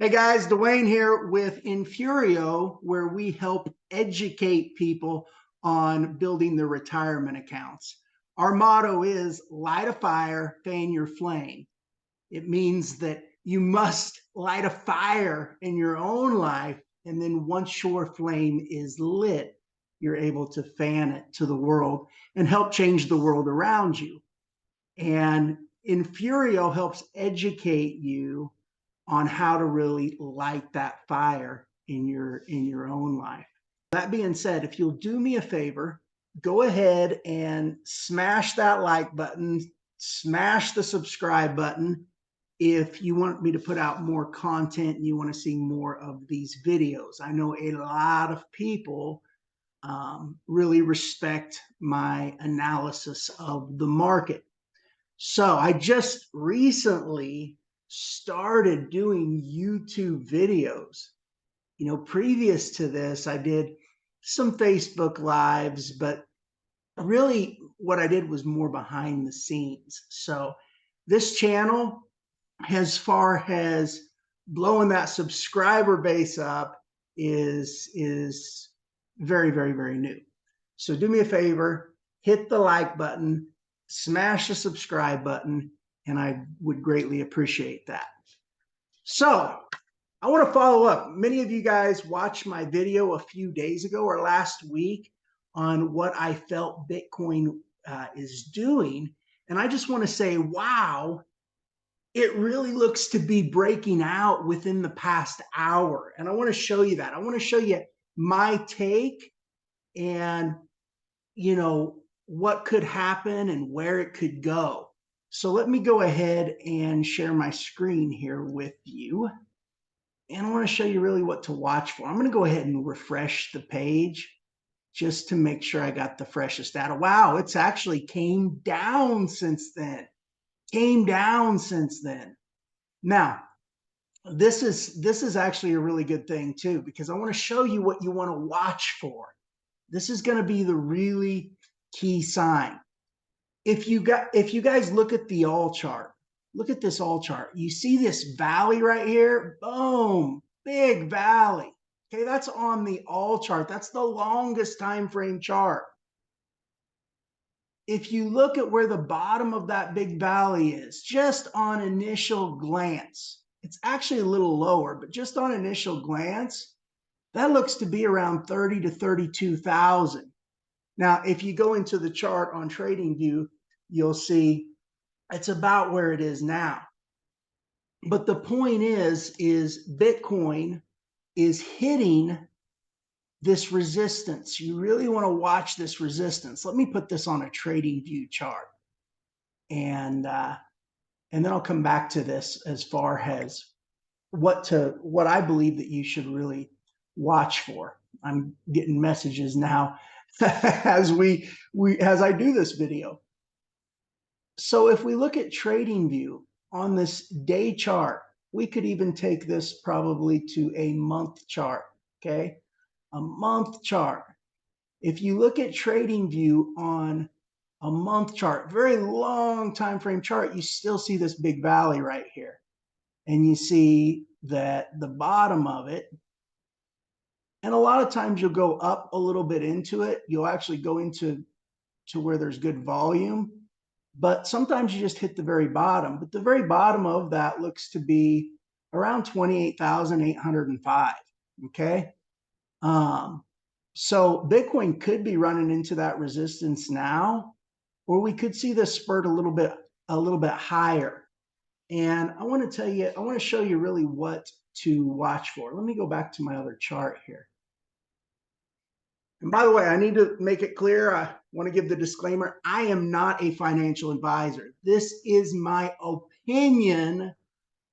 Hey guys, Dwayne here with Enfurio, where we help educate people on building their retirement accounts. Our motto is light a fire, fan your flame. It means that you must light a fire in your own life, and then once your flame is lit, you're able to fan it to the world and help change the world around you. And Enfurio helps educate you on how to really light that fire in your own life. That being said, if you'll do me a favor, go ahead and smash that like button, smash the subscribe button if you want me to put out more content and you want to see more of these videos. I know a lot of people really respect my analysis of the market. So I just recently started doing YouTube videos. Previous to this, I did some Facebook Lives, but really what I did was more behind the scenes. So this channel, as far as blowing that subscriber base up, is very, very, very new. So do me a favor, hit the like button, smash the subscribe button, and I would greatly appreciate that. So I want to follow up. Many of you guys watched my video a few days ago or last week on what I felt Bitcoin is doing. And I just want to say, wow, it really looks to be breaking out within the past hour. And I want to show you that. I want to show you my take and what could happen and where it could go. So let me go ahead and share my screen here with you. And I want to show you really what to watch for. I'm going to go ahead and refresh the page just to make sure I got the freshest data. Wow, it's actually came down since then. Came down since then. Now, this is actually a really good thing too, because I want to show you what you want to watch for. This is going to be the really key sign. If you guys look at the all chart, look at this all chart. You see this valley right here? Boom, big valley. Okay, that's on the all chart. That's the longest time frame chart. If you look at where the bottom of that big valley is, just on initial glance, it's actually a little lower, but just on initial glance, that looks to be around 30 to 32,000. Now, if you go into the chart on TradingView, you'll see it's about where it is now. But the point is Bitcoin is hitting this resistance. You really want to watch this resistance. Let me put this on a TradingView chart. And then I'll come back to this as far as what I believe that you should really watch for. I'm getting messages now as as I do this video. So if we look at TradingView on this day chart, we could even take this probably to a month chart, okay? A month chart. If you look at TradingView on a month chart, very long time frame chart, you still see this big valley right here. And you see that the bottom of it, and a lot of times you'll go up a little bit into it. You'll actually go into where there's good volume, but sometimes you just hit the very bottom. But the very bottom of that looks to be around 28,805. Okay. So Bitcoin could be running into that resistance now, or we could see this spurt a little bit higher. And I want to tell you, I want to show you really what to watch for. Let me go back to my other chart here. And by the way, I need to make it clear. I want to give the disclaimer. I am not a financial advisor. This is my opinion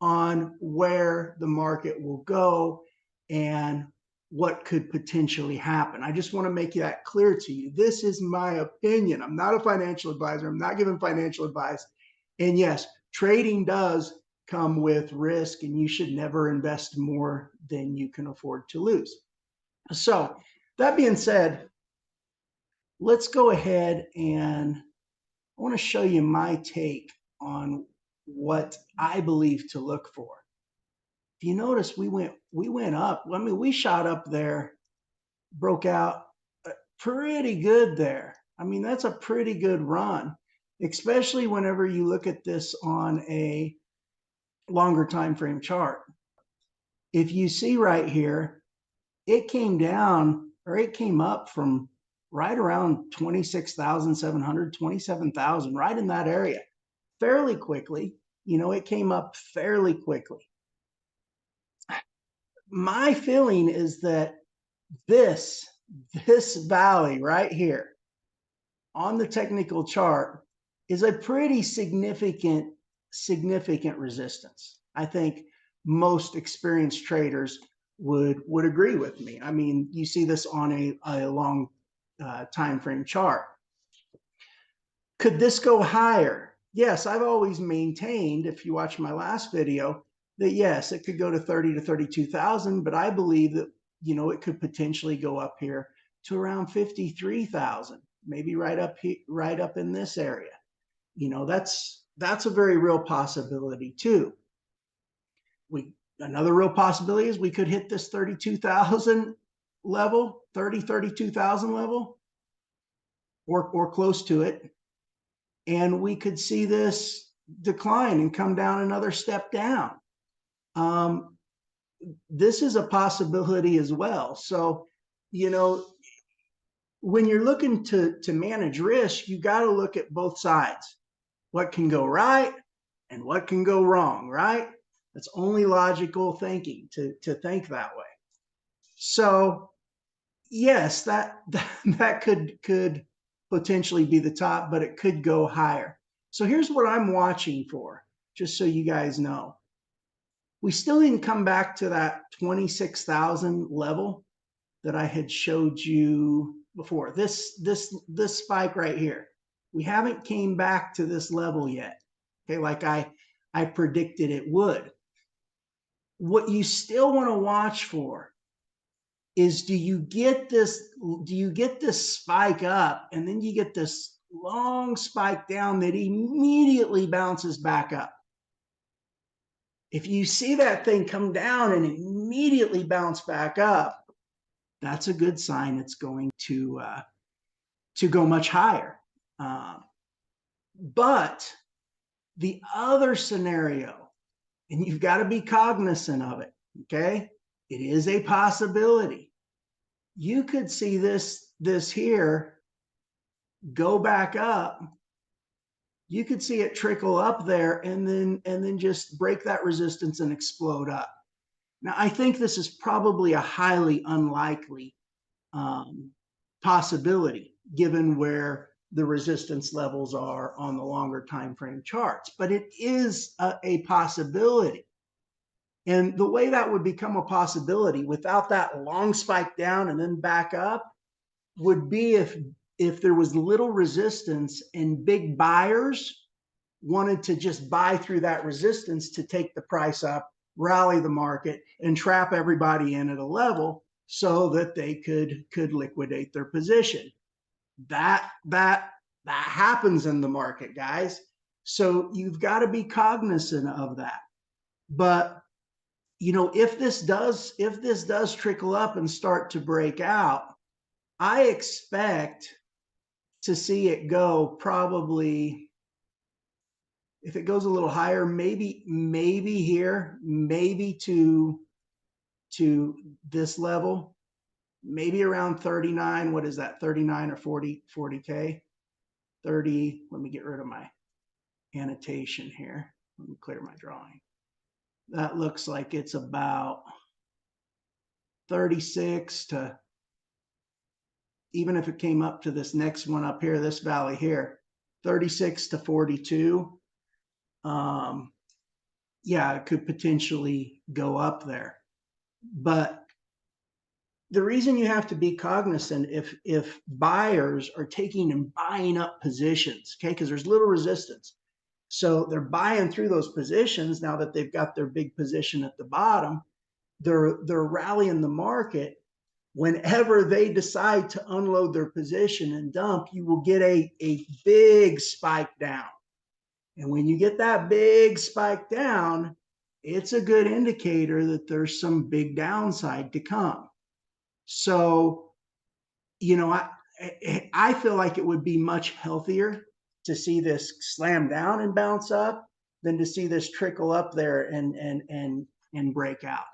on where the market will go and what could potentially happen. I just want to make that clear to you. This is my opinion. I'm not a financial advisor. I'm not giving financial advice. And yes, trading does come with risk, and you should never invest more than you can afford to lose. So that being said, let's go ahead and I want to show you my take on what I believe to look for. if you notice, we went up. I mean, we shot up there, broke out pretty good there. I mean, that's a pretty good run, especially whenever you look at this on a longer time frame chart. If you see right here, it came down, or it came up from right around 26,700, 27,000, right in that area, fairly quickly. It came up fairly quickly. My feeling is that this this valley right here on the technical chart is a pretty significant resistance. I think most experienced traders would agree with me. I mean, you see this on a long time frame chart. Could this go higher? Yes, I've always maintained, if you watch my last video, that yes, it could go to 30 to 32,000, but I believe that it could potentially go up here to around 53,000, maybe right up in this area. That's a very real possibility too. Another real possibility is we could hit this 32,000 level, 32,000 level, or close to it, and we could see this decline and come down another step down. This is a possibility as well. So, when you're looking to manage risk, you got to look at both sides. What can go right and what can go wrong, right? That's only logical thinking to think that way. So, yes, that could potentially be the top, but it could go higher. So here's what I'm watching for, just so you guys know. We still didn't come back to that 26,000 level that I had showed you before. This spike right here. We haven't came back to this level yet. Okay, like I predicted it would. What you still want to watch for is, do you get this spike up and then you get this long spike down that immediately bounces back up? If you see that thing come down and immediately bounce back up, that's a good sign it's going to go much higher. But the other scenario, and you've got to be cognizant of it, okay? It is a possibility. You could see this here go back up. You could see it trickle up there and then just break that resistance and explode up. Now, I think this is probably a highly unlikely possibility given where the resistance levels are on the longer time frame charts, but it is a possibility. And the way that would become a possibility without that long spike down and then back up would be if there was little resistance and big buyers wanted to just buy through that resistance to take the price up, rally the market, and trap everybody in at a level so that they could liquidate their position. That happens in the market, guys. So you've got to be cognizant of that. But if this does trickle up and start to break out, I expect to see it go probably, if it goes a little higher, maybe here, maybe to this level, maybe around 39. What is that? 39 or 40K? 30. Let me get rid of my annotation here. Let me clear my drawing. That looks like it's about 36 to, even if it came up to this next one up here, this valley here, 36 to 42. Yeah, it could potentially go up there. But the reason you have to be cognizant, if buyers are taking and buying up positions, okay, because there's little resistance. So they're buying through those positions now that they've got their big position at the bottom. They're rallying the market. Whenever they decide to unload their position and dump, you will get a big spike down. And when you get that big spike down, it's a good indicator that there's some big downside to come. So, you know, I feel like it would be much healthier to see this slam down and bounce up than to see this trickle up there and break out.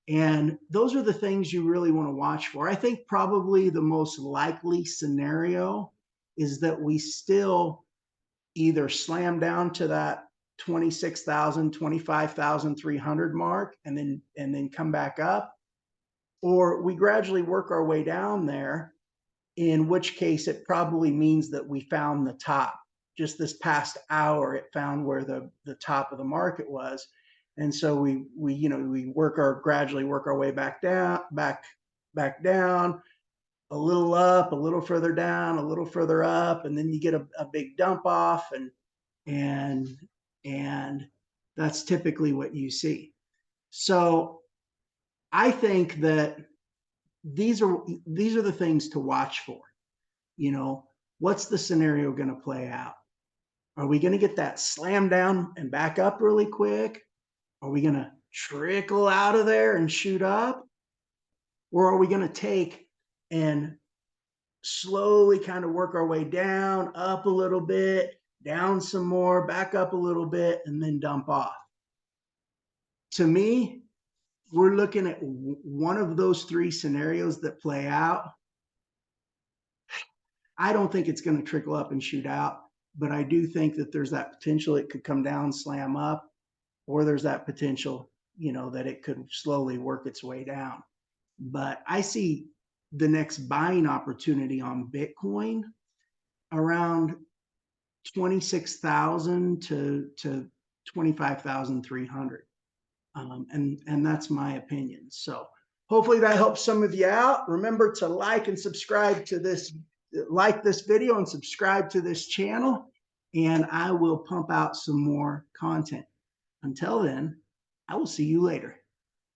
And those are the things you really want to watch for. I think probably the most likely scenario is that we still either slam down to that 26,000, 25,300 mark and then come back up, or we gradually work our way down there, in which case it probably means that we found the top. Just this past hour, it found where the top of the market was. And so we gradually work our way back down, back down, a little up, a little further down, a little further up, and then you get a big dump off, and and that's typically what you see. So I think that these are the things to watch for. You know, what's the scenario going to play out? Are we going to get that slam down and back up really quick? Are we going to trickle out of there and shoot up? Or are we going to take and slowly kind of work our way down, up a little bit, down some more, back up a little bit, and then dump off? To me, we're looking at one of those three scenarios that play out. I don't think it's going to trickle up and shoot out, but I do think that there's that potential it could come down, slam up, or there's that potential, that it could slowly work its way down. But I see the next buying opportunity on Bitcoin around 26,000 to 25,300. And that's my opinion. So hopefully that helps some of you out. Remember to like and subscribe to this, like this video and subscribe to this channel, and I will pump out some more content. Until then, I will see you later.